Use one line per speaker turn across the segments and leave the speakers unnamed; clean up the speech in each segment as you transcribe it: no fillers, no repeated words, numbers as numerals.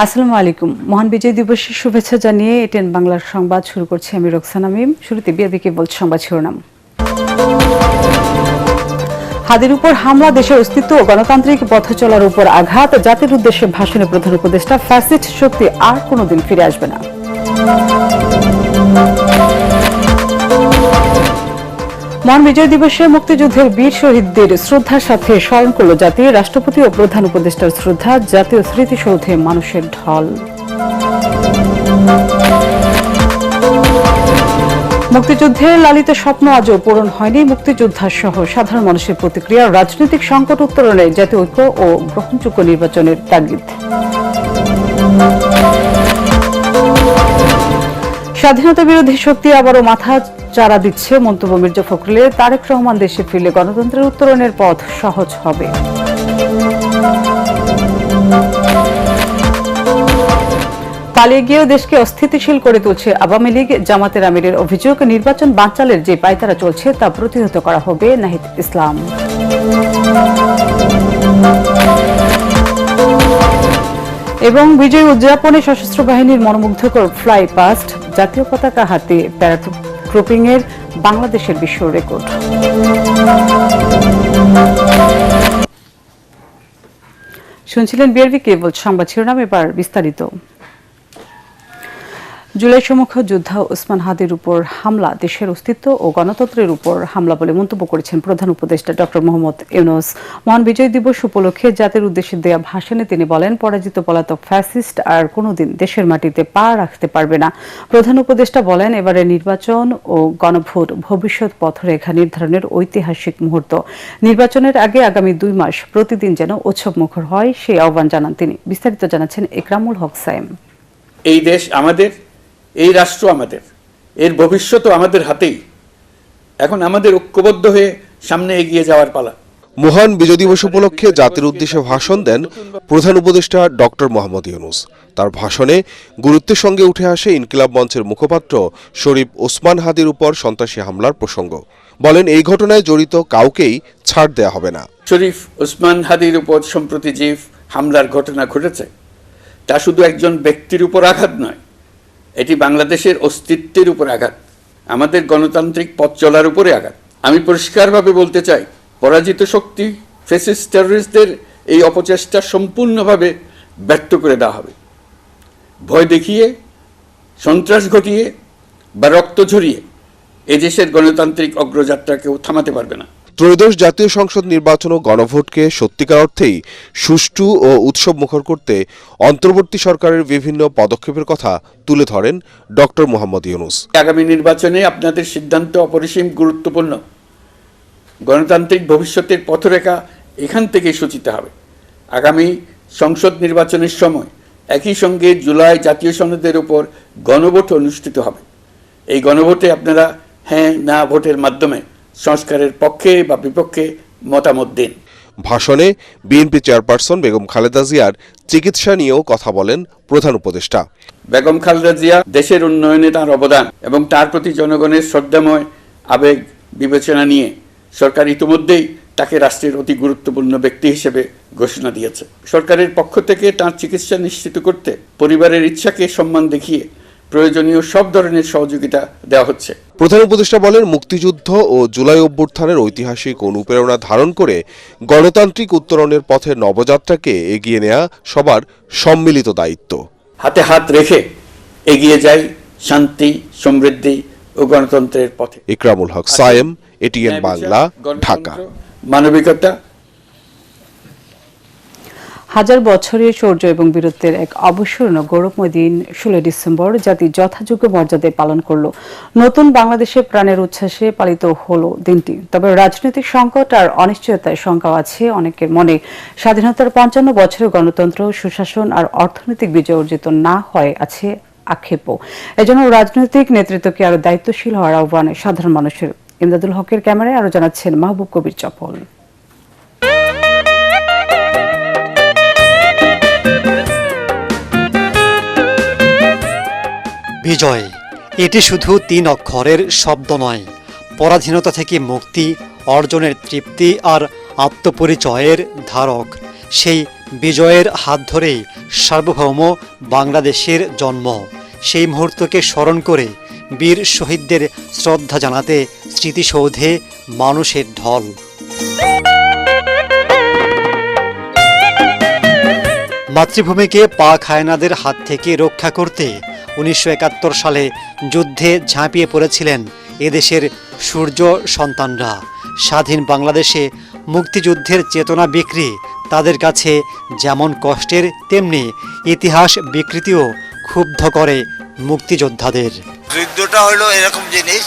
আসসালামু আলাইকুম। মহান বিজয় দিবসের শুভেচ্ছা জানিয়ে এটেন বাংলার সংবাদ শুরু করছি আমি রোকসানা মিম। শুরুতে বিআরবিকে বলছি সংবাদ শিরোনাম। হাদির উপর হামলা, দেশের অস্তিত্ব ও গণতান্ত্রিক পথ চলার উপর আঘাত, জাতির উদ্দেশ্যে ভাষণে প্রধান উপদেষ্টা, ফ্যাসিস্ট শক্তি আর কোনোদিন ফিরে আসবে না। মহান বিজয় দিবসে মুক্তিযুদ্ধের বীর শহীদদের শ্রদ্ধার সাথে স্মরণ করল জাতি। রাষ্ট্রপতি ও প্রধান উপদেষ্টার শ্রদ্ধা, জাতীয় স্মৃতিসৌধে মানুষের ঢল। মুক্তিযুদ্ধের লালিত স্বপ্ন আজও পূরণ হয়নি। মুক্তিযোদ্ধা সহ সাধারণ মানুষের প্রতিক্রিয়া, রাজনৈতিক সংকট উত্তরণে জাতীয় ঐক্য ও গ্রহণযোগ্য নির্বাচনের তাগিদ। স্বাধীনতা বিরোধী শক্তি আবারও মাথা চারা দিচ্ছে, মন্তব্য মির্জা ফখরুলের। তারেক রহমান দেশে ফিরলে গণতন্ত্রের উত্তরণের পথ সহজ হবে। পালিয়ে গিয়েও দেশকে অস্থিতিশীল করে তুলছে আওয়ামী লীগ। জামাতের আমিরের অভিযোগ, নির্বাচন বানচালের যে পায়তারা চলছে তা প্রতিহত করা হবে। নাহিদ ইসলাম। এবং বিজয় উদযাপনে সশস্ত্র বাহিনীর মনোমুগ্ধকর ফ্লাই পাস্ট, জাতীয় পতাকা হাতে প্যারাট্রুপিং এর বাংলাদেশের বিশ্ব রেকর্ড। শুনছিলেন বিআরবি কেবল সংবাদ শিরোনাম, এবার বিস্তারিত। জুলাই সমুখ যোদ্ধা ওসমান হাদির উপর হামলা দেশের অস্তিত্ব ও গণতন্ত্রের উপর হামলা বলে মন্তব্য করেছেন প্রধান উপদেষ্টা ডক্টর মোহাম্মদ ইউনূস। মহান বিজয় দিবস উপলক্ষে জাতির উদ্দেশ্যে দেয়া ভাষণে তিনি বলেন, পরাজিত পলাতক ফ্যাসিস্ট আর কোনোদিন দেশের মাটিতে পা রাখতে পারবে না। প্রধান উপদেষ্টা বলেন, এবারে নির্বাচন ও গণভোট ভবিষ্যৎ পথরেখা নির্ধারণের ঐতিহাসিক মুহূর্ত। নির্বাচনের আগে আগামী 2 মাস প্রতিদিন যেন উৎসব মুখর হয়, সেই আহ্বান জানান তিনি। বিস্তারিত জানাচ্ছেন ইকরামুল হক সায়েম।
এই দেশ আমাদের, এই রাষ্ট্র আমাদের, এর ভবিষ্যৎও আমাদের হাতেই। এখন আমাদের ঐক্যবদ্ধ হয়ে সামনে এগিয়ে যাওয়ার পালা।
মহান বিজয় দিবস উপলক্ষে জাতির উদ্দেশ্যে ভাষণ দেন প্রধান উপদেষ্টা ডক্টর মোহাম্মদ ইউনূস। তার ভাষণে গুরুত্বের সঙ্গে উঠে আসে ইনকিলাব মঞ্চের মুখপাত্র শরীফ ওসমান হাদির উপর সন্ত্রাসী হামলার প্রসঙ্গ। বলেন, এই ঘটনায় জড়িত কাউকেই ছাড় দেয়া হবে না।
শরীফ ওসমান হাদির উপর সম্প্রতি যে হামলার ঘটনা ঘটেছে, তা শুধু একজন ব্যক্তির উপর আঘাত নয়, এটি বাংলাদেশের অস্তিত্বের উপর আঘাত, আমাদের গণতান্ত্রিক পথ চলার উপরে আঘাত। আমি পরিষ্কারভাবে বলতে চাই, পরাজিত শক্তি ফ্যাসিস্ট টেররিস্টদের এই অপচেষ্টা সম্পূর্ণভাবে ব্যর্থ করে দেওয়া হবে। ভয় দেখিয়ে, সন্ত্রাস ঘটিয়ে বা রক্ত ঝরিয়ে এদেশের গণতান্ত্রিক অগ্রযাত্রা কেউ থামাতে পারবে না।
ত্রয়োদশ জাতীয় সংসদ নির্বাচন ও গণভোটকে সত্যিকার অর্থেই সুষ্ঠু ও উৎসব মুখর করতে অন্তর্বর্তী সরকারের বিভিন্ন পদক্ষেপের কথা তুলে ধরেন ডক্টর মোহাম্মদ ইউনূস।
আগামী নির্বাচনে আপনাদের সিদ্ধান্ত অপরিসীম গুরুত্বপূর্ণ। গণতান্ত্রিক ভবিষ্যতের পথরেখা এখান থেকেই সূচিত হবে। আগামী সংসদ নির্বাচনের সময় একই সঙ্গে জুলাই জাতীয় সনদের উপর গণভোট অনুষ্ঠিত হবে। এই গণভোটে আপনারা হ্যাঁ না ভোটের মাধ্যমে সংস্কারের পক্ষে বা বিপক্ষে মতামত দিন।
ভাষণে বিএনপি চেয়ারপারসন বেগম খালেদা জিয়ার চিকিৎসা নিয়েও কথা বলেন প্রধান উপদেষ্টা।
বেগম খালেদা জিয়া দেশের উন্নয়নে তাঁর অবদান এবং তার প্রতি জনগণের শ্রদ্ধাময় আবেগ বিবেচনা নিয়ে সরকার ইতিমধ্যেই তাকে রাষ্ট্রের অতি গুরুত্বপূর্ণ ব্যক্তি হিসেবে ঘোষণা দিয়েছে। সরকারের পক্ষ থেকে তাঁর চিকিৎসা নিশ্চিত করতে পরিবারের ইচ্ছাকে সম্মান দেখিয়ে প্রয়োজনীয় সব ধরনের সহযোগিতা দেওয়া হচ্ছে।
প্রধান উপদেষ্টা বলেন, মুক্তিযুদ্ধ ও জুলাই অভ্যুত্থানের ঐতিহাসিক অনুপ্রেরণা ধারণ করে গণতান্ত্রিক উত্তরণের পথে নবযাত্রাকে এগিয়ে নেওয়া সবার সম্মিলিত দায়িত্ব।
হাতে হাত রেখে এগিয়ে যাই শান্তি, সমৃদ্ধি ও গণতন্ত্রের পথে।
ইকরামুল হক সায়েম, এটিএন বাংলা, ঢাকা।
মানবিকতা,
হাজার বছরের শৌর্য এবং বীরত্বের এক অবিস্মরণীয় গৌরবময় দিন 16 ডিসেম্বর জাতি যথাযোগ্য মর্যাদায় পালন করল। নতুন বাংলাদেশে প্রাণের উচ্ছ্বাসে পালিত হলো দিনটি। তবে রাজনৈতিক সংকট আর অনিশ্চয়তার শঙ্কাও আছে অনেকের মনে। স্বাধীনতার 55 বছরের গণতন্ত্র, সুশাসন আর অর্থনৈতিক বিজয় অর্জিত না হয় আছে আক্ষেপও। এজন্য রাজনৈতিক নেতৃত্বকে আরো দায়িত্বশীল হওয়ার আহ্বান সাধারণ মানুষের। ইমদাদুল হকের ক্যামেরায় আরো জানাচ্ছেন মাহবুব কবির চপল।
বিজয়, এটি শুধু 3 অক্ষরের শব্দ নয়। পরাধীনতা থেকে মুক্তি অর্জনের তৃপ্তি আর আত্মপরিচয়ের ধারক। সেই বিজয়ের হাত ধরেই সার্বভৌম বাংলাদেশের জন্ম। সেই মুহূর্তকে স্মরণ করে বীর শহীদদের শ্রদ্ধা জানাতে স্মৃতিসৌধে মানুষের ঢল। মাতৃভূমিকে পাক হায়নাদের হাত থেকে রক্ষা করতে 1971 সালে যুদ্ধে ঝাঁপিয়ে পড়েছিলেন এদেশের সূর্য সন্তানরা। স্বাধীন বাংলাদেশে মুক্তিযুদ্ধের চেতনা বিক্রি তাদের কাছে যেমন কষ্টের, তেমনি ইতিহাস বিকৃতিও ক্ষুব্ধ করে মুক্তিযোদ্ধাদের।
যুদ্ধটা হলো এরকম জিনিস,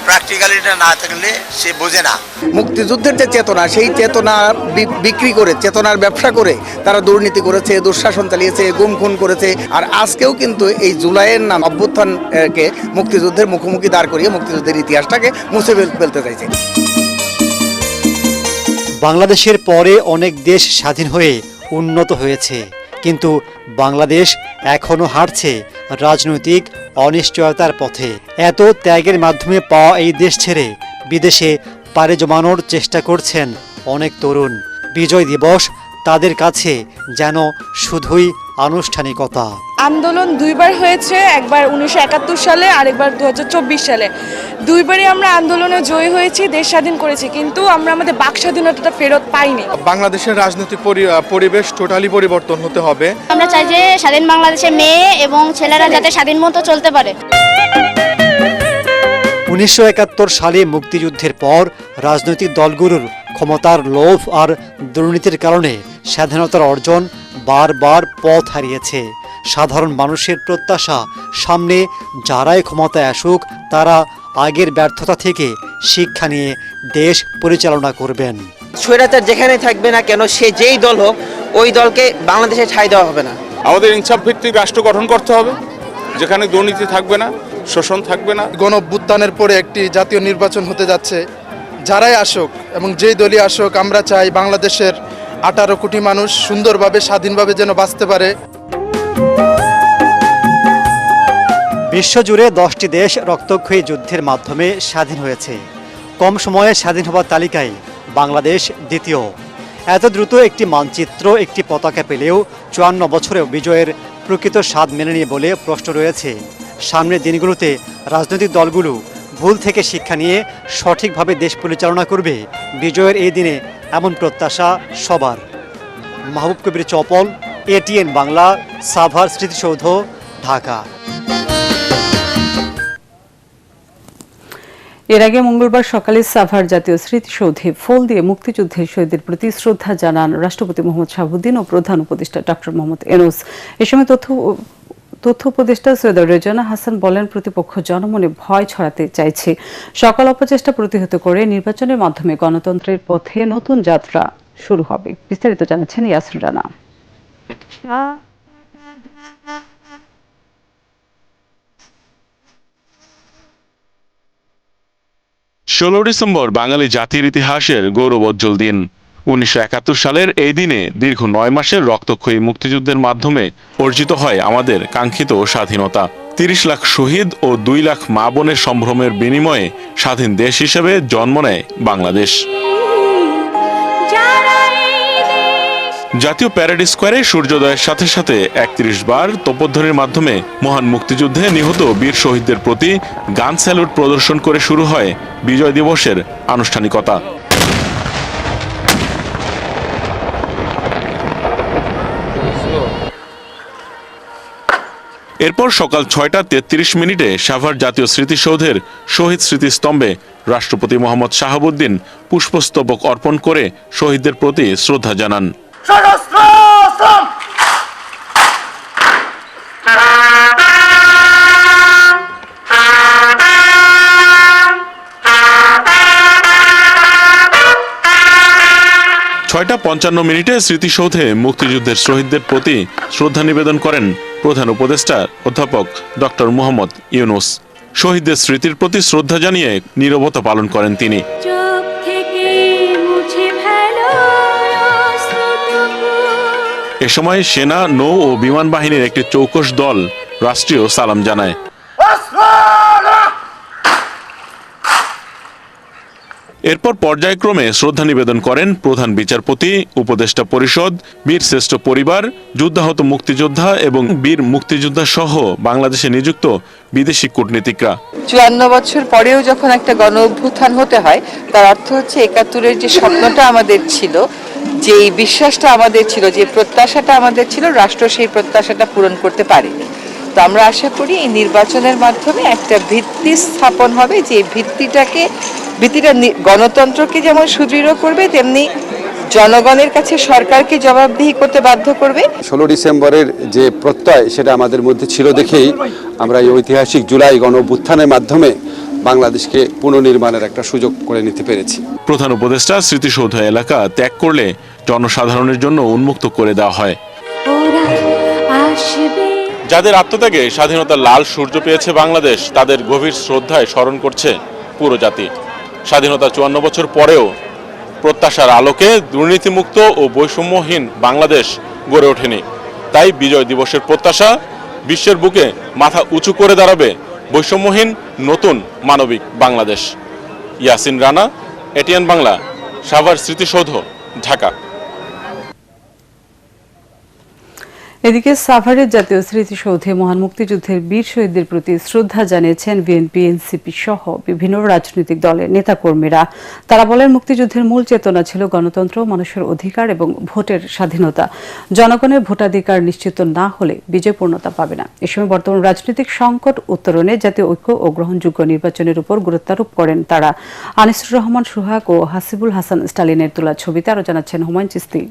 প্র্যাকটিক্যালিটা না থাকলে সে বোঝে না।
মুক্তিযুদ্ধের যে চেতনা, সেই চেতনা বিক্রি করে, চেতনার ব্যবসা করে তারা দুর্নীতি করেছে, দুঃশাসন চালিয়েছে, গুম খুন করেছে। আর আজকেও কিন্তু এই জুলাইয়ের নাম অভ্যুত্থানকে মুক্তিযুদ্ধের মুখোমুখি দাঁড় করিয়ে মুক্তিযুদ্ধের ইতিহাসটাকে মুছে ফেলতে চাইছে।
বাংলাদেশের পরে অনেক দেশ স্বাধীন হয়ে উন্নত হয়েছে, কিন্তু বাংলাদেশ এখনো হাঁটছে রাজনৈতিক অনিশ্চয়তার পথে। এত ত্যাগের মাধ্যমে পাওয়া এই দেশ ছেড়ে বিদেশে পাড়ি জমানোর চেষ্টা করছেন অনেক তরুণ। বিজয় দিবস তাদের কাছে যেন শুধুই আনুষ্ঠানিকতা।
আন্দোলন দুইবার হয়েছে, একবার 1971 সালে, আরেকবার 2024 সালে। দুইবারই আমরা আন্দোলনে জয়ী হয়েছি, দেশ স্বাধীন করেছি, কিন্তু আমরা আমাদের বাক স্বাধীনতাটা ফেরত পাইনি।
বাংলাদেশের রাজনৈতিক পরিবেশ টোটালি পরিবর্তন হতে হবে।
আমরা চাই যে স্বাধীন বাংলাদেশের মেয়ে এবং ছেলেরা যাতে স্বাধীন মতো চলতে পারে।
1971 সালে মুক্তিযুদ্ধের পর রাজনৈতিক দলগুলোর ক্ষমতার লোভ আর দুর্নীতির কারণে স্বাধীনতার অর্জন বারবার পথ হারিয়েছে। সাধারণ মানুষের প্রত্যাশা, সামনে যারাই ক্ষমতায় আসুক তারা আগের ব্যর্থতা থেকে শিক্ষা নিয়ে দেশ পরিচালনা করবেন।
স্বৈরাচার যেখানেই থাকবে না কেন, সে যেই দল হোক, ওই দলকে বাংলাদেশে ঠাঁই দেওয়া হবে না।
আমাদের ইনসাফ ভিত্তিক রাষ্ট্র গঠন করতে হবে, যেখানে দুর্নীতি থাকবে না, শোষণ থাকবে না।
গণ অভ্যুত্থানের পরে একটি জাতীয় নির্বাচন হতে যাচ্ছে। যারাই আসুক এবং যেই দলই আসুক, আমরা চাই বাংলাদেশের 18 কোটি মানুষ সুন্দরভাবে স্বাধীনভাবে যেন বাঁচতে পারে।
বিশ্বজুড়ে 10টি দেশ রক্তক্ষয়ী যুদ্ধের মাধ্যমে স্বাধীন হয়েছে। কম সময়ে স্বাধীন হওয়ার তালিকায় বাংলাদেশ দ্বিতীয়। এত দ্রুত একটি মানচিত্র, একটি পতাকা পেলেও 54 বছরেও বিজয়ের প্রকৃত স্বাদ মেলেনি বলে প্রশ্ন রয়েছে। সামনের দিনগুলোতে রাজনৈতিক দলগুলো ভুল থেকে শিক্ষা নিয়ে সঠিকভাবে দেশ পরিচালনা করবে। বিজয়ের এই দিনে এমন প্রত্যাশা সবার। মাহবুব কবির চপল, এটিএন বাংলা, সাভার স্মৃতিসৌধ, ঢাকা।
এর আগে মঙ্গলবার সকালে সাভার জাতীয় স্মৃতিসৌধে ফুল দিয়ে মুক্তিযুদ্ধের শহীদদের প্রতি শ্রদ্ধা জানান রাষ্ট্রপতি মোহাম্মদ শাহাবুদ্দিন ও প্রধান উপদেষ্টা ডক্টর মোহাম্মদ ইউনূস। এ সময় তথ্য উপদেষ্টা সৈয়দা রেজওয়ানা হাসান বলেন, প্রতিপক্ষ জনমনে ভয় ছড়াতে চাইছে। সকল অপচেষ্টা প্রতিহত করে নির্বাচনের মাধ্যমে গণতন্ত্রের পথে নতুন যাত্রা শুরু হবে। বিস্তারিত জানাচ্ছেন ইয়াসির রানা।
16 ডিসেম্বর বাঙালি জাতির ইতিহাসের গৌরবোজ্জ্বল দিন। 1971 সালের এই দিনে দীর্ঘ 9 মাসের রক্তক্ষয়ী মুক্তিযুদ্ধের মাধ্যমে অর্জিত হয় আমাদের কাঙ্ক্ষিত স্বাধীনতা। 30 লাখ শহীদ ও 2 লাখ মা বোনের সম্ভ্রমের বিনিময়ে স্বাধীন দেশ হিসেবে জন্ম নেয় বাংলাদেশ। জাতীয় প্যারেড স্কোয়ারে সূর্যোদয়ের সাথে সাথে 31 বার তোপধ্বনির মাধ্যমে মহান মুক্তিযুদ্ধে নিহত বীর শহীদদের প্রতি গান স্যালুট প্রদর্শন করে শুরু হয় বিজয় দিবসের আনুষ্ঠানিকতা। এরপর সকাল 6টা 33 সাভার জাতীয় স্মৃতিসৌধের শহীদ স্মৃতিস্তম্ভে রাষ্ট্রপতি মোহাম্মদ শাহাবুদ্দিন পুষ্পস্তবক অর্পণ করে শহীদদের প্রতি শ্রদ্ধা জানান। ছয়টা 55 স্মৃতিসৌধে মুক্তিযুদ্ধের শহীদদের প্রতি শ্রদ্ধা নিবেদন করেন প্রধান উপদেষ্টা অধ্যাপক ডক্টর মোহাম্মদ ইউনূস। শহীদদের স্মৃতির প্রতি শ্রদ্ধা জানিয়ে নীরবতা পালন করেন তিনি। এ সময় সেনা, নৌ ও বিমান বাহিনীর একটি চৌকস দল রাষ্ট্রীয় সালাম জানায়। এরপর পর্যায়ক্রমে শ্রদ্ধা নিবেদন করেন প্রধান বিচারপতি, উপদেষ্টা পরিষদ, বীর শ্রেষ্ঠ পরিবার, যুদ্ধাহত মুক্তিযোদ্ধা এবং বীর মুক্তিযোদ্ধা সহ বাংলাদেশে নিযুক্ত বিদেশি কূটনীতিকরা।
54 বছর পরেও যখন একটা গণ অভ্যুত্থান হতে হয়, তার অর্থ হচ্ছে 71-এর যে স্বপ্নটা আমাদের ছিল, যে বিশ্বাসটা আমাদের ছিল, যে প্রত্যাশাটা আমাদের ছিল, রাষ্ট্র সেই প্রত্যাশাটা পূরণ করতে পারেনি। তো আমরা আশা করি এই নির্বাচনের মাধ্যমে একটা ভিত্তি স্থাপন হবে, যে ভিত্তিটা গণতন্ত্রকে যেমন সুদৃঢ় করবে, তেমনি জনগণের কাছে সরকারকে জবাবদিহি করতে বাধ্য করবে।
16 ডিসেম্বরের যে প্রত্যয় সেটা আমাদের মধ্যে ছিল দেখেই আমরা এই ঐতিহাসিক জুলাই গণ অভ্যুত্থানের মাধ্যমে বাংলাদেশকে পুনর্নির্মাণের একটা সুযোগ করে নিতে পেরেছি।
প্রধান উপদেষ্টা স্মৃতিসৌধ এলাকা ত্যাগ করলে জনসাধারণের জন্য উন্মুক্ত করে দেওয়া হয়। যাদের আত্মত্যাগে স্বাধীনতার লাল সূর্য পেয়েছে বাংলাদেশ, তাদের গভীর শ্রদ্ধায় স্মরণ করছে পুরো জাতি। স্বাধীনতা 54 বছর পরেও প্রত্যাশার আলোকে দুর্নীতিমুক্ত ও বৈষম্যহীন বাংলাদেশ গড়ে ওঠেনি। তাই বিজয় দিবসের প্রত্যাশা, বিশ্বের বুকে মাথা উঁচু করে দাঁড়াবে বৈষম্যহীন নতুন মানবিক বাংলাদেশ। ইয়াসিন রানা, এটিএন বাংলা, সাভার স্মৃতিসৌধ, ঢাকা।
এদিকে সাভারের জাতীয় স্মৃতিসৌধে মহান মুক্তিযুদ্ধের বীর শহীদদের প্রতি শ্রদ্ধা জানিয়েছেন বিএনপি, এনসিপি সহ বিভিন্ন রাজনৈতিক দলের নেতাকর্মীরা। তারা বলেন, মুক্তিযুদ্ধের মূল চেতনা ছিল গণতন্ত্র, মানুষের অধিকার এবং ভোটের স্বাধীনতা। জনগণের ভোটাধিকার নিশ্চিত না হলে বিজয় পূর্ণতা পাবে না। এ সময় বর্তমান রাজনৈতিক সংকট উত্তরণে জাতীয় ঐক্য ও গ্রহণযোগ্য নির্বাচনের উপর গুরুত্বারোপ করেন তারা। আনিসুর রহমান সোহাগ ও হাসিবুল হাসান স্টালিনের তোলা ছবিতে আরও জানাচ্ছেন হুমায়ুন চিস্তি।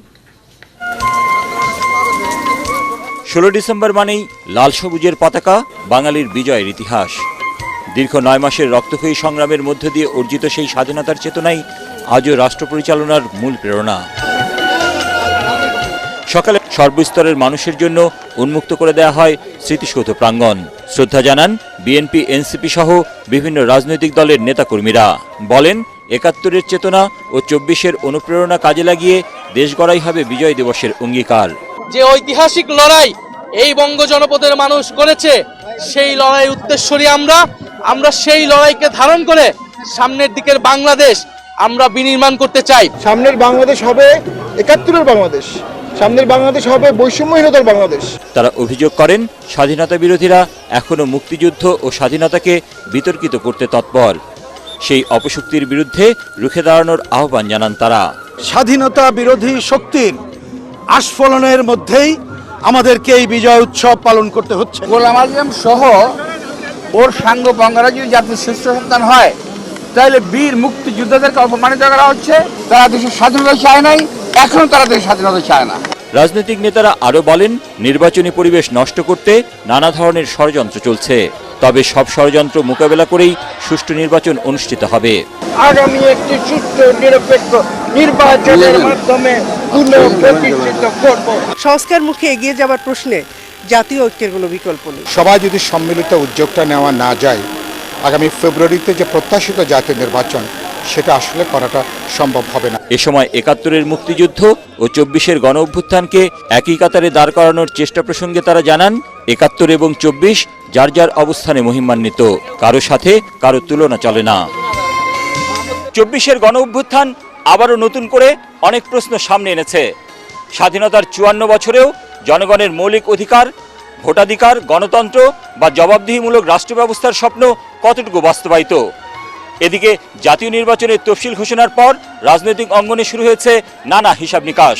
16 ডিসেম্বর মানেই লাল সবুজের পতাকা, বাঙালির বিজয়ের ইতিহাস। দীর্ঘ 9 মাসের রক্তক্ষয়ী সংগ্রামের মধ্য দিয়ে অর্জিত সেই স্বাধীনতার চেতনাই আজও রাষ্ট্র পরিচালনার মূল প্রেরণা। সকালে সর্বস্তরের মানুষের জন্য উন্মুক্ত করে দেওয়া হয় স্মৃতিসৌধ প্রাঙ্গণ। শ্রদ্ধা জানান বিএনপি, এনসিপি সহ বিভিন্ন রাজনৈতিক দলের নেতাকর্মীরা। বলেন, 71-এর চেতনা ও 24-এর অনুপ্রেরণা কাজে লাগিয়ে দেশ গড়াই হবে বিজয় দিবসের অঙ্গীকার।
যে ঐতিহাসিক লড়াই এই বঙ্গ জনপদের মানুষ করেছে, সেই লড়াই উদ্দেশ্যই আমরা সেই লড়াইকে ধারণ করে সামনের দিকের বাংলাদেশ আমরা বিনির্মাণ করতে চাই।
সামনের বাংলাদেশ হবে 71-এর বাংলাদেশ, সামনের বাংলাদেশ হবে বৈষম্যহীনতার বাংলাদেশ।
তারা অভিযোগ করেন, স্বাধীনতা বিরোধীরা এখনো মুক্তিযুদ্ধ ও স্বাধীনতাকে বিতর্কিত করতে তৎপর। সেই অপশক্তির বিরুদ্ধে রুখে দাঁড়ানোর আহ্বান জানান তারা।
স্বাধীনতা বিরোধী শক্তির আস্ফলনের মধ্যেই আমাদেরকে এই বিজয় উৎসব পালন করতে হচ্ছে।
গোলাম আজম সহ ওর সাঙ্গ বঙ্গরা যদি জাতির শ্রেষ্ঠ সন্তান হয়, তাহলে বীর মুক্তিযোদ্ধাদেরকে অপমানিত করা হচ্ছে। তারা দেশের স্বাধীনতা চায় নাই, এখনো তারা দেশের স্বাধীনতা চায় না।
রাজনৈতিক নেতারা আরও বলেন, নির্বাচনী পরিবেশ নষ্ট করতে নানা ধরনের ষড়যন্ত্র চলছে। তবে সব ষড়যন্ত্র মোকাবেলা করেই সুষ্ঠু নির্বাচন অনুষ্ঠিত হবে।
আগামী একটি সুষ্ঠু নিরপেক্ষ নির্বাচনের মাধ্যমে পুনঃপ্রতিষ্ঠিত করব।
সংস্কার মুখে এগিয়ে যাবার প্রশ্নে জাতীয় ঐক্যের কোনো বিকল্প নেই।
সবাই যদি সম্মিলিত উদ্যোগটা নেওয়া না যায়, আগামী ফেব্রুয়ারিতে যে প্রত্যাশিত জাতীয় নির্বাচন সেটা আসলে করাটা সম্ভব হবে না।
এ সময় 71-এর মুক্তিযুদ্ধ ও 24-এর গণ অভ্যুত্থানকে একই কাতারে দাঁড় করানোর চেষ্টা প্রসঙ্গে তারা জানান, 71 এবং 24 যার যার অবস্থানে মহিমান্বিত, কারো সাথে কারো তুলনা চলে না। 24-এর গণ অভ্যুত্থান আবারও নতুন করে অনেক প্রশ্ন সামনে এনেছে। স্বাধীনতার 54 বছরেও জনগণের মৌলিক অধিকার, ভোটাধিকার, গণতন্ত্র বা জবাবদিহিমূলক রাষ্ট্র ব্যবস্থার স্বপ্ন কতটুকু বাস্তবায়িত? এদিকে জাতীয় নির্বাচনের তফসিল ঘোষণার পর রাজনৈতিক অঙ্গনে শুরু হয়েছে নানা হিসাব নিকাশ।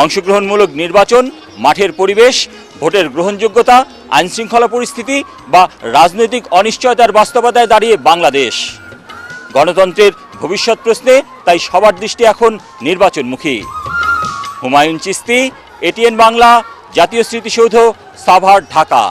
অংশগ্রহণমূলক নির্বাচন, মাঠের পরিবেশ, ভোটের গ্রহণযোগ্যতা, আইনশৃঙ্খলা পরিস্থিতি বা রাজনৈতিক অনিশ্চয়তার বাস্তবতায় দাঁড়িয়ে বাংলাদেশ। গণতন্ত্রের ভবিষ্যৎ প্রশ্নে তাই সবার দৃষ্টি এখন নির্বাচনমুখী। হুমায়ুন চিস্তি, এটিএন বাংলা, জাতীয় স্মৃতিসৌধ, সাভার, ঢাকা।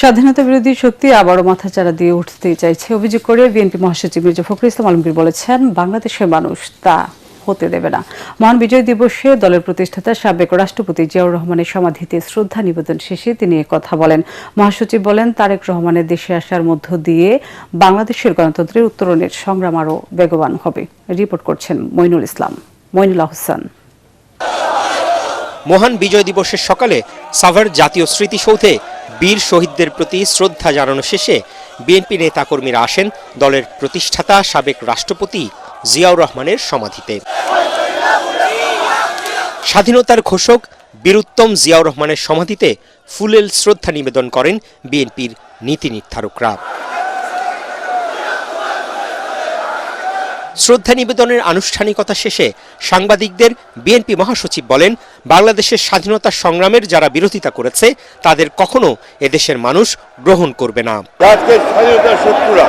স্বাধীনতা বিরোধী শক্তি আবারও মাথাচাড়া দিয়ে উঠতে চাইছে অভিযোগ করে বিএনপি মহাসচিব মির্জা ফখরুল ইসলাম আলমগীর বলেছেন, বাংলাদেশের মানুষ তা হতে দেবে না। মহান বিজয় দিবসে দলের প্রতিষ্ঠাতা সাবেক রাষ্ট্রপতি জিয়াউর রহমানের সমাধিতে শ্রদ্ধা নিবেদন শেষে তিনি কথা বলেন। মহাসচিব বলেন, তারেক রহমানের দেশে আসার মধ্য দিয়ে বাংলাদেশের গণতন্ত্রের উত্তরণের সংগ্রাম আরও বেগবান হবে। রিপোর্ট করছেন মইনুল হোসেন।
মহান বিজয় দিবসের সকালে সাভার জাতীয় স্মৃতিসৌধে বীর শহীদদের প্রতি শ্রদ্ধা জানানো শেষে বিএনপি নেতাকর্মীরা আসেন দলের প্রতিষ্ঠাতা সাবেক রাষ্ট্রপতি জিয়াউর রহমানের সমাধিতে। স্বাধীনতার ঘোষক বীরুত্তম জিয়াউর রহমানের সমাধিতে ফুলেল শ্রদ্ধা নিবেদন করেন বিএনপির নীতি নির্ধারকরা। শ্রদ্ধা নিবেদনের আনুষ্ঠানিকতা শেষে সাংবাদিকদের বিএনপি মহাসচিব বলেন, বাংলাদেশের স্বাধীনতা সংগ্রামের যারা বিরোধিতা করেছে তাদের কখনো এদেশের মানুষ গ্রহণ করবে না।
আজকে স্বাধীনতার শত্রুরা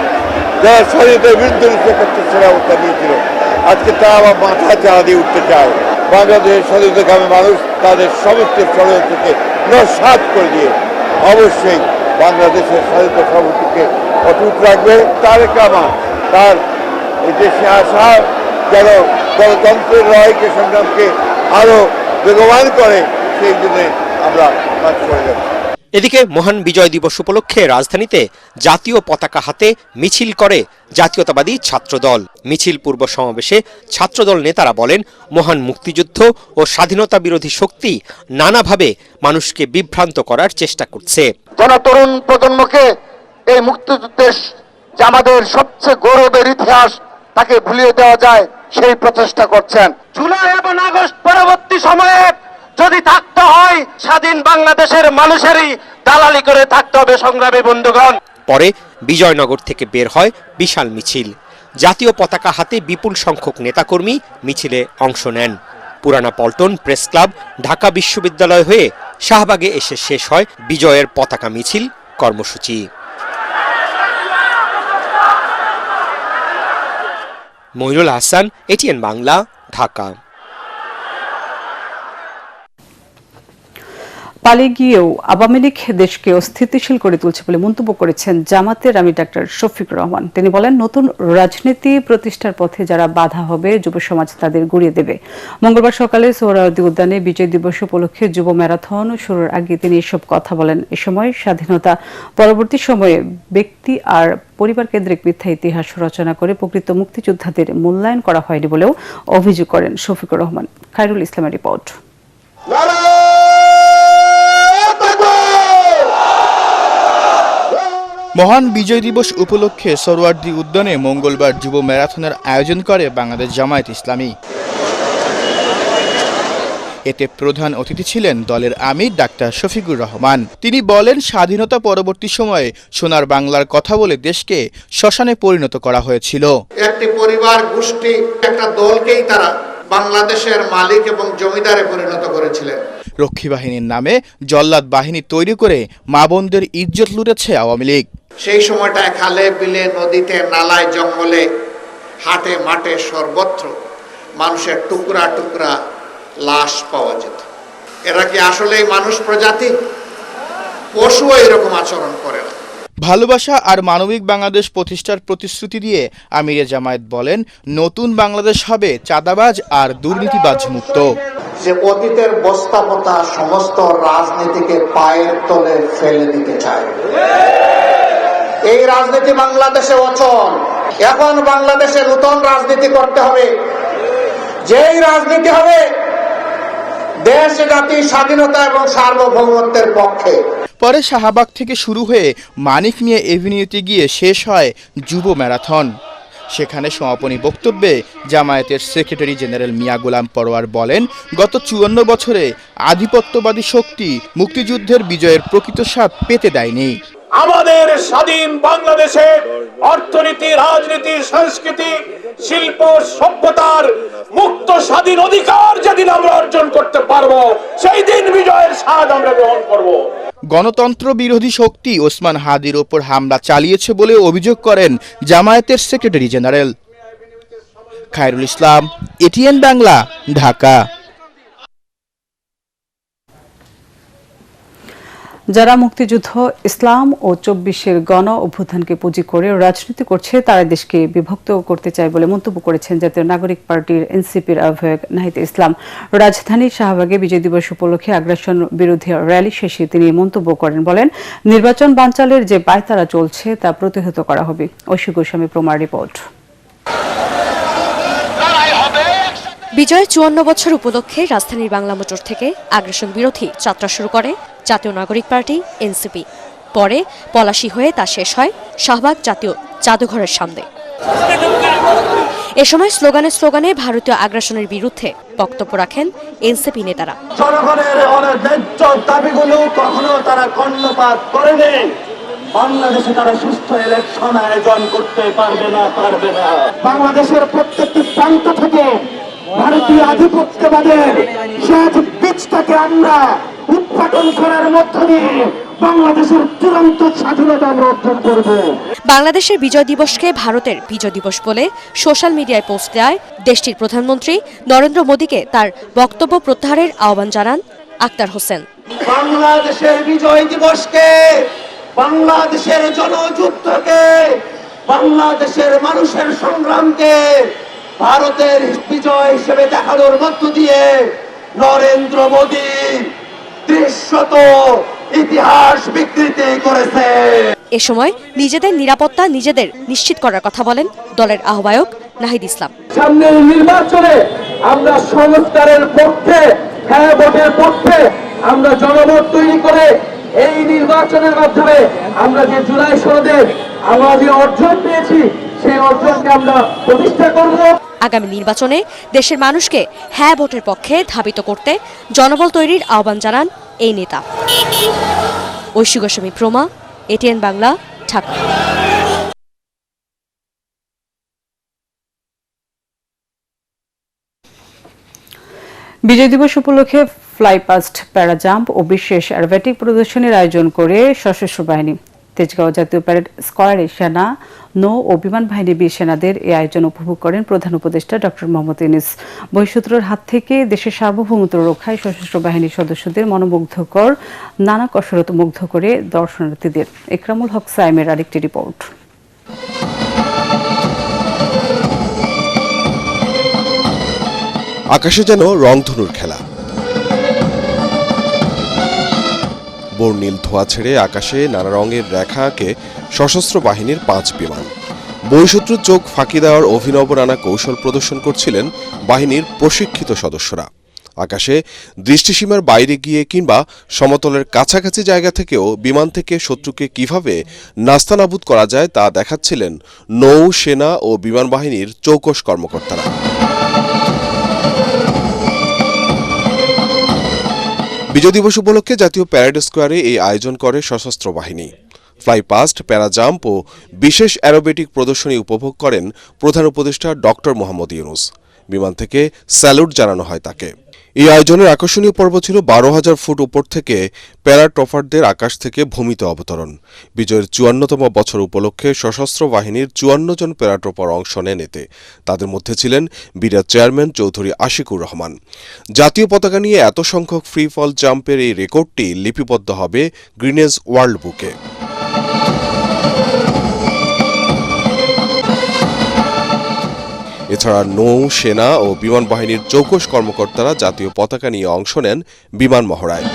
যারা স্বাধীনতার বিরুদ্ধে অবস্থা নিয়েছিল, আজকে তারা আবার মাথা চাড়া দিয়ে উঠতে চায়। বাংলাদেশের স্বাধীনতাকামী মানুষ তাদের সমস্ত ষড়যন্ত্রকে নস্যাৎ করে দিয়ে অবশ্যই বাংলাদেশের স্বাধীনতা সার্বভৌমত্বকে অটুট রাখবে। তারেক রহমান তার দেশে আসা যেন গণতন্ত্রের লড়াইকে সংগ্রামকে আরো বেগবান করে, সেই জন্য আমরা কাজ করে যাচ্ছি।
এদিকে মহান বিজয় দিবস উপলক্ষে রাজধানীতে জাতীয় পতাকা হাতে মিছিল করে জাতীয়তাবাদী ছাত্রদল। মিছিল পূর্ব সমাবেশে ছাত্রদল নেতারা বলেন, মহান মুক্তিযুদ্ধ ও স্বাধীনতা বিরোধী শক্তি নানাভাবে মানুষকে বিভ্রান্ত করার চেষ্টা করছে।
তরুণ প্রজন্মকে এই মুক্তিযুদ্ধের যে আমাদের সবচেয়ে গৌরবের ইতিহাস তাকে ভুলিয়ে দেওয়া যায় সেই প্রচেষ্টা করছেন। জুলাই এবং আগস্ট পরবর্তী সময়ে যদি থাকতে হয় স্বাধীন বাংলাদেশের মানুষেরই দালালি করে থাকতে হবে সংগ্রামী বন্ধুগণ।
পরে বিজয়নগর থেকে বের হয় বিশাল মিছিল। জাতীয় পতাকা হাতে বিপুল সংখ্যক নেতাকর্মী মিছিলে অংশ নেন। পুরানা পল্টন প্রেস ক্লাব, ঢাকা বিশ্ববিদ্যালয় হয়ে শাহবাগে এসে শেষ হয় বিজয়ের পতাকা মিছিল কর্মসূচি। মইনুল হাসান, এটিএন বাংলা, ঢাকা।
পালিয়ে গিয়েও আওয়ামী লীগ দেশকে অস্থিতিশীল করে তুলছে বলে মন্তব্য করেছেন জামাতের আমির ডাক্তার শফিকুর রহমান। তিনি বলেন, নতুন রাজনীতি প্রতিষ্ঠার পথে যারা বাধা হবে যুব সমাজ তাদের গুড়িয়ে দেবে। মঙ্গলবার সকালে সোহরাওয়ার্দী উদ্যানে বিজয় দিবস উপলক্ষে যুব ম্যারাথন শুরুর আগে তিনি এসব কথা বলেন। এ সময় স্বাধীনতা পরবর্তী সময়ে ব্যক্তি আর পরিবার কেন্দ্রিক মিথ্যা ইতিহাস রচনা করে প্রকৃত মুক্তিযোদ্ধাদের মূল্যায়ন করা হয়নি বলেও অভিযোগ করেন শফিকুর রহমান। খায়রুল ইসলামের রিপোর্ট।
মহান বিজয় দিবস উপলক্ষে সোহরাওয়ার্দী উদ্যানে মঙ্গলবার যুব ম্যারাথনের আয়োজন করে বাংলাদেশ জামায়াত ইসলামী। এতে প্রধান অতিথি ছিলেন দলের আমির ডাক্তার শফিকুর রহমান। তিনি বলেন, স্বাধীনতা পরবর্তী সময়ে সোনার বাংলার কথা বলে দেশকে শ্মশানে পরিণত করা হয়েছিল।
একটি পরিবার গোষ্ঠী একটা দলকেই তারা বাংলাদেশের মালিক এবং জমিদারে পরিণত করেছিলেন।
রক্ষী বাহিনীর নামে জল্লাদ বাহিনী তৈরি করে মা বোনদের ইজ্জত লুটেছে আওয়ামী লীগ।
সেই সময়টায় খালে বিলে নদীতে নালায় জঙ্গলে হাটে মাঠে সর্বত্র মানুষের টুকরা টুকরা লাশ পাওয়া যেত। এরা কি আসলেই মানুষ প্রজাতি? পশুও এরকম আচরণ করে না।
ভালোবাসা আর মানবিক বাংলাদেশ প্রতিষ্ঠার প্রতিশ্রুতি দিয়ে আমিরে জামায়াত বলেন, নতুন বাংলাদেশ হবে চাঁদাবাজ আর দুর্নীতিবাজ মুক্ত।
যে অতীতের বস্তাপতা সমস্ত রাজনীতিকে পায়ের তলে ফেলে দিতে চায়, এই রাজনীতি বাংলাদেশে অচল। এখন বাংলাদেশে নতুন রাজনীতি করতে হবে, যেই রাজনীতি হবে দেশ জাতির স্বাধীনতা এবং সার্বভৌমত্বের পক্ষে।
পরে শাহবাগ থেকে শুরু হয়ে মানিক মিয়া এভিনিউতে গিয়ে শেষ হয় যুব ম্যারাথন। সেখানে সমাপনী বক্তব্যে জামায়াতের সেক্রেটারি জেনারেল মিয়া গোলাম পরোয়ার বলেন, গত 54 বছরে আধিপত্যবাদী শক্তি মুক্তিযুদ্ধের বিজয়ের প্রকৃত স্বাদ পেতে দেয়নি।
আমাদের স্বাধীন বাংলাদেশে অর্থনীতি, রাজনীতি, সংস্কৃতি, শিল্প, সভ্যতার মুক্ত স্বাধীন অধিকার যেদিন আমরা অর্জন করতে পারবো, সেই দিন বিজয়ের স্বাদ আমরা গ্রহণ করব।
গণতন্ত্র বিরোধী শক্তি ওসমান হাদির ওপর হামলা চালিয়েছে বলে অভিযোগ করেন জামায়াতের secretary general. Khairul Islam, ATN Bangla, Dhaka.
যারা মুক্তিযুদ্ধ, ইসলাম ও 24-এর গণ অভ্যুত্থানকে পুঁজি করে রাজনীতি করছে তারা দেশকে বিভক্ত করতে চায় বলে মন্তব্য করেছেন জাতীয় নাগরিক পার্টির এনসিপির আহ্বায়ক নাহিদ ইসলাম। রাজধানীর শাহবাগে বিজয় দিবস উপলক্ষে আগ্রাসন বিরোধী র্যালি শেষে তিনি মন্তব্য করেন, বলেন, নির্বাচন বানচালের যে পায়তারা চলছে তা প্রতিহত করা হবে। ঐশী গোস্বামী প্রমার রিপোর্ট।
বিজয়ের 54 বছর উপলক্ষে রাজধানীর বাংলা মোটর থেকে আগ্রাসন বিরোধী যাত্রা শুরু করে জাতীয় নাগরিক পার্টি এনসিপি। পরে পলাশী হয়ে তা শেষ হয় শাহবাগ জাতীয় জাদুঘরের সামনে। এ সময় স্লোগানে ভারতীয় আগ্রাসনের বিরুদ্ধে বক্তব্য রাখেন এনসিপি নেতারা।
জনগণের অনেক ন্যায্য দাবিগুলো কখনো তারা কর্ণপাত করেনি। বাংলাদেশে তারা সুস্থ ইলেকশন আয়োজন করতে পারবে না। বাংলাদেশের প্রত্যেকটি প্রান্ত থেকে ভারতীয় আধিপত্যবাদের শেষ বীজটাকে আমরা উৎপাদন করার মধ্য দিয়ে বাংলাদেশের চূড়ান্ত স্বাধীনতা আমরা অর্জন করব।
বাংলাদেশের বিজয় দিবসকে ভারতের বিজয় দিবস বলে সোশ্যাল মিডিয়ায় পোস্ট দেয় দেশটির প্রধানমন্ত্রী নরেন্দ্র মোদীকে তার বক্তব্য প্রত্যাহারের আহ্বান জানান আক্তার হোসেন।
বাংলাদেশের বিজয় দিবসকে, বাংলাদেশের জনযুদ্ধকে, বাংলাদেশের মানুষের সংগ্রামকে ভারতের বিজয় হিসেবে দেখানোর মধ্য দিয়ে নরেন্দ্র মোদী দৃশ্যত ইতিহাস বিকৃতি করেছে।
এ সময় নিজেদের নিরাপত্তা নিজেদের নিশ্চিত করার কথা বলেন দলের আহ্বায়ক নাহিদ ইসলাম।
সামনের নির্বাচনে আমরা সংস্কারের পক্ষে, হ্যাঁ ভোটের পক্ষে আমরা জনমত তৈরি করে এই নির্বাচনের মাধ্যমে আমরা যে জুলাই সনদে আমরা যে অর্জন পেয়েছি সেই অর্জনকে আমরা প্রতিষ্ঠা করব।
আগামী নির্বাচনে দেশের মানুষকে হ্যাঁ ভোটের পক্ষে ধাবিত করতে জনবল তৈরির আহ্বান জানান এই নেতা। ঐশী গোস্বামী প্রমা, এটিএন বাংলা, ঢাকা।
বিজয় দিবস উপলক্ষে ফ্লাইপাস্ট, প্যারাজাম্প ও বিশেষ অ্যারোবেটিক প্রদর্শনীর আয়োজন করে সশস্ত্র বাহিনী। তেজগাঁও জাতীয় প্যারেড স্কয়ারে সেনা, নৌ ও বিমান বাহিনী বীর সেনাদের এই আয়োজন উপভোগ করেন প্রধান উপদেষ্টা ডক্টর মোহাম্মদ ইউনূস। বহিঃশত্রুর হাত থেকে দেশের সার্বভৌমত্ব রক্ষায় সশস্ত্র বাহিনীর সদস্যদের মনোমুগ্ধকর নানা কসরত মুগ্ধ করে দর্শনার্থীদের। একরামুল হক সাইমের আরেকটি রিপোর্ট।
আকাশে যেন রংধনুর খেলা। বর্ণিল ধোঁয়া ছেড়ে আকাশে নানা রঙের রেখা আঁকে সশস্ত্র বাহিনীর 5 বিমান। বহিঃশত্রুর চোখ ফাঁকি দেওয়ার অভিনব নানা কৌশল প্রদর্শন করছিলেন বাহিনীর প্রশিক্ষিত সদস্যরা। আকাশে দৃষ্টিসীমার বাইরে গিয়ে কিংবা সমতলের কাছাকাছি জায়গা থেকেও বিমান থেকে শত্রুকে কিভাবে নাস্তানাবুদ করা যায় তা দেখাচ্ছিলেন নৌ, সেনা ও বিমান বাহিনীর চৌকস কর্মকর্তারা। বিজয় দিবস উপলক্ষে জাতীয় প্যারেড স্কোয়ারে এই আয়োজন করে সশস্ত্র বাহিনী। ফ্লাইপাস্ট, প্যারাজাম্প ও বিশেষ অ্যারোবেটিক প্রদর্শনী উপভোগ করেন প্রধান উপদেষ্টা ডক্টর মোহাম্মদ ইউনূস। বিমান থেকে স্যালুট জানানো হয় তাকে। এই আয়োজনের আকর্ষণীয় পর্ব ছিল 12,000 ফুট উপর থেকে প্যারাট্রপারদের আকাশ থেকে ভূমিতে অবতরণ। বিজয়ের 54তম বছর উপলক্ষে সশস্ত্র বাহিনীর 54 জন প্যারাট্রপার অংশ নেন এতে। তাদের মধ্যে ছিলেন বিডার চেয়ারম্যান চৌধুরী আশিকুর রহমান। জাতীয় পতাকা নিয়ে এত সংখ্যক ফ্রি ফল জাম্পের এই রেকর্ডটি লিপিবদ্ধ হবে গ্রিনেজ ওয়ার্ল্ড বুকে। এছাড়া নৌ, সেনা ও বিমান বাহিনীর চৌকস কর্মকর্তারা জাতীয় পতাকা নিয়ে অংশ নেন বিমান মহড়ায়।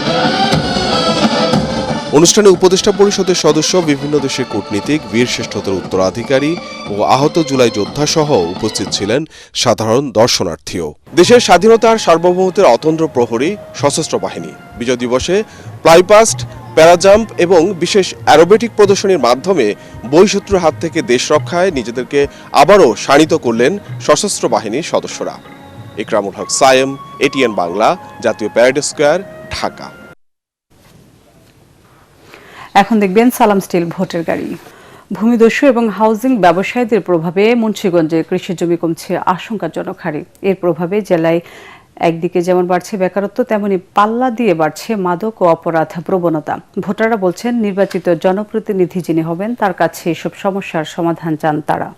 অনুষ্ঠানে উপদেষ্টা পরিষদের সদস্য, বিভিন্ন দেশের কূটনীতিক, বীর শ্রেষ্ঠতার উত্তরাধিকারী ও আহত জুলাই যোদ্ধা সহ উপস্থিত ছিলেন সাধারণ দর্শনার্থীও। দেশের স্বাধীনতার সার্বভৌমত্বের অতন্দ্র প্রহরী সশস্ত্র বাহিনী বিজয় দিবসে ফ্লাইপাস্ট, প্যারাজাম্প এবং বিশেষ অ্যারোবেটিক প্রদর্শনীর মাধ্যমে বহিঃশত্রুর হাত থেকে দেশ রক্ষায় নিজেদেরকে আবারও শাণিত করলেন সশস্ত্র বাহিনীর সদস্যরা। একরামুল হক সায়েম, এটিএন বাংলা, জাতীয় প্যারেড স্কয়ার, ঢাকা।
এখন দেখবেন সালাম স্টিল ভোটের গাড়ি। ভূমিদস্যু এবং হাউজিং ব্যবসায়ীদের প্রভাবে মুন্সিগঞ্জে কৃষি জমি কমছে আশঙ্কাজনক হারে। এর প্রভাবে জেলায় একদিকে যেমন বাড়ছে বেকারত্ব, তেমনি পাল্লা দিয়ে বাড়ছে মাদক ও অপরাধ প্রবণতা। ভোটাররা বলছেন, নির্বাচিত জনপ্রতিনিধি যিনি হবেন তার কাছে এসব সমস্যার সমাধান চান তারা।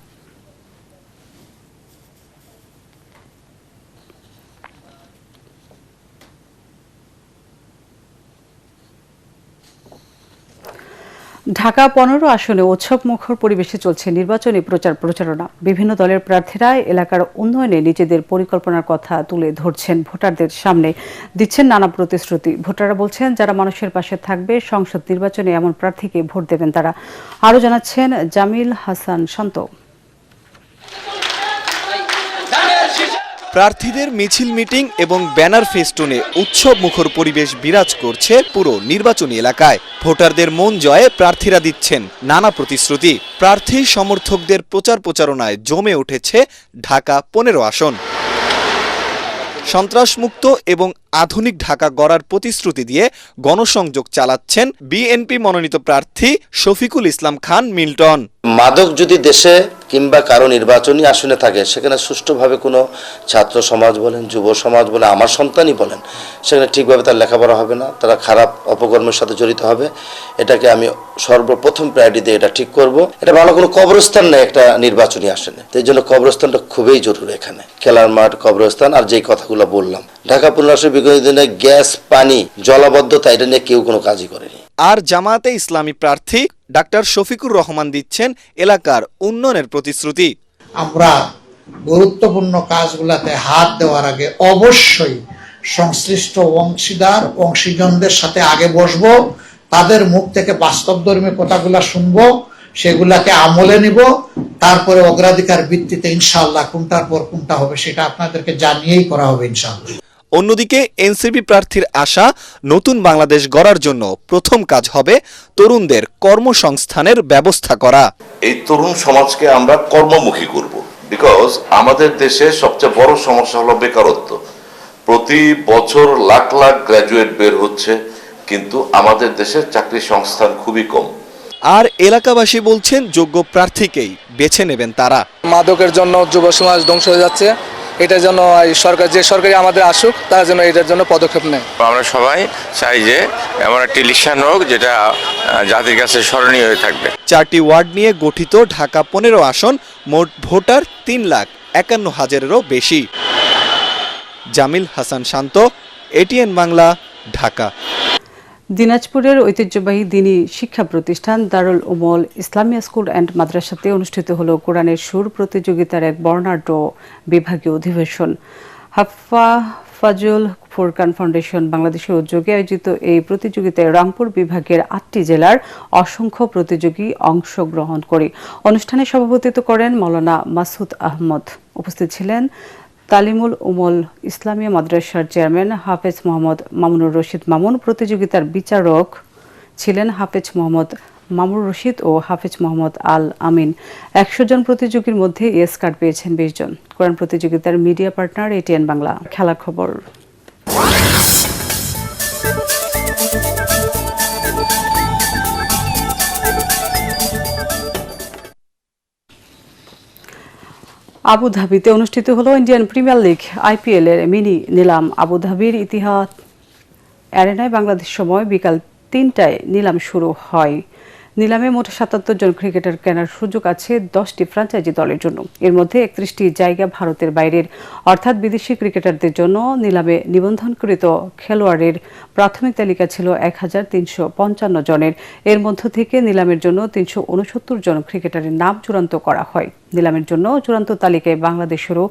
ঢাকা 15 আসনে উৎসব মুখর পরিবেশে চলছে নির্বাচনী প্রচারণা। বিভিন্ন দলের প্রার্থীরা এলাকার উন্নয়নে নিজেদের পরিকল্পনার কথা তুলে ধরছেন, ভোটারদের সামনে দিচ্ছেন নানা প্রতিশ্রুতি। ভোটাররা বলছেন, যারা মানুষের পাশে থাকবে সংসদ নির্বাচনে এমন প্রার্থীকে ভোট দেবেন তারা। আরও জানাচ্ছেন জামিল হাসান শান্ত।
প্রার্থীদের মিছিল মিটিং এবং ব্যানার ফেস্টুনে উৎসব মুখর পরিবেশ বিরাজ করছে পুরো নির্বাচনী এলাকায়। ভোটারদের মন জয়ে প্রার্থীরা দিচ্ছেন নানা প্রতিশ্রুতি। প্রার্থী সমর্থকদের প্রচার প্রচারণায় জমে উঠেছে ঢাকা 15 আসন। সন্ত্রাসমুক্ত এবং আধুনিক ঢাকা গড়ার প্রতিশ্রুতি দিয়ে গণসংযোগ চালাচ্ছেন বিএনপি মনোনীত প্রার্থী শফিকুল ইসলাম খান মিল্টন।
মাদক যদি দেশে কিংবা কারো নির্বাচনী আসনে থাকে, সেখানে সুষ্ঠুভাবে কোনো ছাত্র সমাজ বলেন, যুব সমাজ বলেন, আমার সন্তানই বলেন, সেখানে ঠিকভাবে তার লেখাপড়া হবে না, তারা খারাপ অপকর্মের সাথে জড়িত হবে। এটাকে আমি সর্বপ্রথম প্রায়োরিটি দিয়ে এটা ঠিক করব। এটা ভালো কোনো কবরস্থান নেই একটা নির্বাচনী আসনে, এই জন্য কবরস্থানটা খুবই জরুরি। এখানে খেলার মাঠ, কবরস্থান আর যেই কথাগুলো বললাম, ঢাকা 15 আসনে বিগত দিনে গ্যাস, পানি, জলাবদ্ধতা এটা নিয়ে কেউ কোনো কাজই করেনি।
আর জামায়াতে ইসলামী প্রার্থী ডাক্তার শফিকুর রহমান দিচ্ছেন এলাকার উন্নয়নের প্রতিশ্রুতি।
আমরা গুরুত্বপূর্ণ কাজগুলোতে হাত দেওয়ার আগে অবশ্যই সংশ্লিষ্ট অংশীজনদের সাথে আগে বসবো, তাদের মুখ থেকে বাস্তবধর্মী কথাগুলো শুনবো, সেগুলাকে আমলে নিব, তারপরে অগ্রাধিকার ভিত্তিতে ইনশাআল্লাহ কোনটার পর কোনটা হবে সেটা আপনাদেরকে জানিয়েই করা হবে ইনশাআল্লাহ।
অন্যদিকে এনসিপি প্রার্থীর আশা, নতুন বাংলাদেশ গড়ার জন্য প্রথম কাজ হবে তরুণদের কর্মসংস্থানের ব্যবস্থা করা।
এই তরুণ সমাজকে আমরা কর্মমুখী করব, বিকজ আমাদের দেশে সবচেয়ে বড় সমস্যা হলো বেকারত্ব। প্রতি বছর লাখ লাখ গ্র্যাজুয়েট বের হচ্ছে, কিন্তু আমাদের দেশে চাকরি সংস্থান খুবই কম।
আর এলাকাবাসী বলছেন যোগ্য প্রার্থীকেই বেছে নেবেন তারা।
মাদকের জন্য যুব সমাজ ধ্বংস হয়ে যাচ্ছে, এটার জন্য সরকার, যে সরকারি আমাদের আসুক, তার জন্য এটার জন্য পদক্ষেপ নেয়।
আমরা সবাই চাই যে এমন একটি ইলেকশন হোক যেটা জাতির কাছে স্মরণীয় হয়ে থাকবে।
4টি ওয়ার্ড নিয়ে গঠিত ঢাকা 15 আসন, মোট ভোটার 3,51,000-এরও বেশি। জামিল হাসান শান্ত, এটিএন বাংলা, ঢাকা।
দিনাজপুরের ঐতিহ্যবাহী দ্বীনি শিক্ষা প্রতিষ্ঠান দারুল উমল ইসলামিয়া স্কুল অ্যান্ড মাদ্রাসাতে অনুষ্ঠিত হল কোরআনের সুর প্রতিযোগিতার এক বর্ণাঢ্য বিভাগীয় অধিবেশন। হাফাজুল ফুরকান ফাউন্ডেশন বাংলাদেশের উদ্যোগে আয়োজিত এই প্রতিযোগিতায় রংপুর বিভাগের 8টি জেলার অসংখ্য প্রতিযোগী অংশগ্রহণ করে। অনুষ্ঠানে সভাপতিত্ব করেন মাওলানা মাসুদ আহমদ। উপস্থিত ছিলেন তালিমুল উমল ইসলামিয়া মাদ্রাসার চেয়ারম্যান হাফেজ মোহাম্মদ মামুনুর রশিদ মামুন। প্রতিযোগিতার বিচারক ছিলেন হাফেজ মোহাম্মদ মামুনুর রশিদ ও হাফেজ মোহাম্মদ আল আমিন। 100 জন প্রতিযোগীর মধ্যে ইয়েস কার্ড পেয়েছেন 20 জন। কোরআন প্রতিযোগিতার মিডিয়া পার্টনার এটিএন বাংলা। খেলার খবর। আবুধাবিতে অনুষ্ঠিত হলো ইন্ডিয়ান প্রিমিয়ার লিগ IPL এর মিনি নিলাম। আবুধাবির ইতিহাদ অ্যারেনায় বাংলাদেশ সময় বিকাল 3টায় নিলাম শুরু হয়। নিলামে মোট 77 জন ক্রিকেটার কেনার সুযোগ আছে 10টি ফ্র্যাঞ্চাইজি দলের জন্য। এর মধ্যে 31টি জায়গা ভারতের বাইরের অর্থাৎ বিদেশি ক্রিকেটারদের জন্য। নিলামে নিবন্ধনকৃত খেলোয়াড়ের প্রাথমিক তালিকা ছিল 1355 জনের। এর মধ্য থেকে নিলামের জন্য 369 জন ক্রিকেটারের নাম চূড়ান্ত করা হয়। নিলামের জন্য চূড়ান্ত তালিকায় বাংলাদেশেরও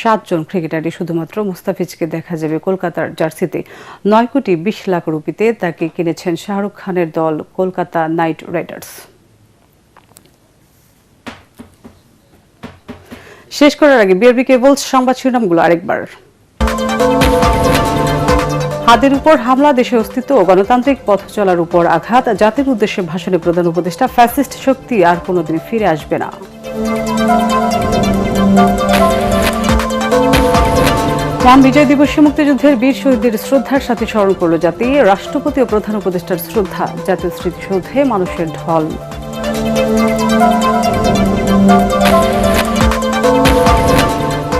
7 জন ক্রিকেটারই শুধুমাত্র মুস্তাফিজকে দেখা যাবে কলকাতার জার্সিতে। 9 কোটি 20 লাখ রুপিতে তাকে কিনেছেন শাহরুখ খানের দল কলকাতা নাইট রাইডার্স। শেষ করার আগে বিআরবি কেবলস সংবাদ শিরোনামগুলো আরেকবার। হাদির উপর হামলা, দেশের অস্তিত্ব ও গণতান্ত্রিক পথ চলার উপর আঘাত। জাতির উদ্দেশ্যে ভাষণে প্রধান উপদেষ্টা, ফ্যাসিস্ট শক্তি আর কোনোদিন ফিরে আসবে না। মহান বিজয় দিবসে মুক্তিযুদ্ধের বীর শহীদদের শ্রদ্ধার সাথে স্মরণ করল জাতি। রাষ্ট্রপতি ও প্রধান উপদেষ্টার শ্রদ্ধা, জাতীয় স্মৃতিসৌধে মানুষের ঢল।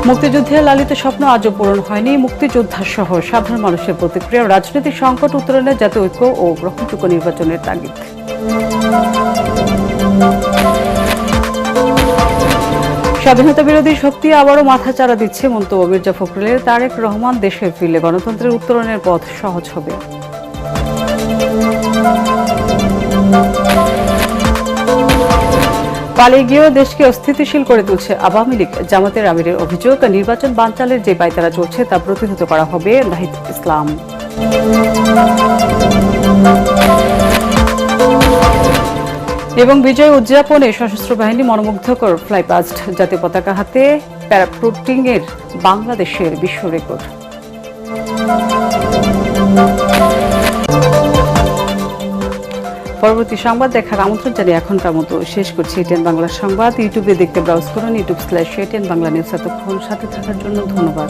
মুক্তিযুদ্ধে লালিত স্বপ্ন আজও পূরণ হয়নি। মুক্তিযোদ্ধা সহ সাধারণ মানুষের প্রতিক্রিয়া। রাজনৈতিক সংকট উত্তরণে জাতীয় ঐক্য ও গ্রহণযোগ্য নির্বাচনের তাগিদ। স্বাধীনতা বিরোধী শক্তি আবারও মাথাচাড়া দিচ্ছে মন্তব্য মির্জা ফখরুলের। তারেক রহমান, দেশে ফিরলে গণতন্ত্রের উত্তরণের পথ সহজ হবে। পালিয়ে গিয়েও দেশকে অস্থিতিশীল করে তুলছে আওয়ামী লীগ। জামাতের আমিরের অভিযোগ, নির্বাচন বানচালের যে পায়তারা চলছে তা প্রতিহত করা হবে। নাহিদ ইসলাম। এবং বিজয় উদযাপনে সশস্ত্র বাহিনী মনোমুগ্ধকর ফ্লাইপাস্ট, জাতীয় পতাকা হাতে প্যারাফ্লুটিংয়ের বাংলাদেশের বিশ্ব রেকর্ড। পরবর্তী সংবাদ দেখার আমন্ত্রণ জানিয়ে এখনকার মতো শেষ করছি এটিএন বাংলা সংবাদ। ইউটিউবে দেখতে ব্রাউজ করুন youtube/ATN বাংলা নিউজ। এতক্ষণ সাথে থাকার জন্য ধন্যবাদ।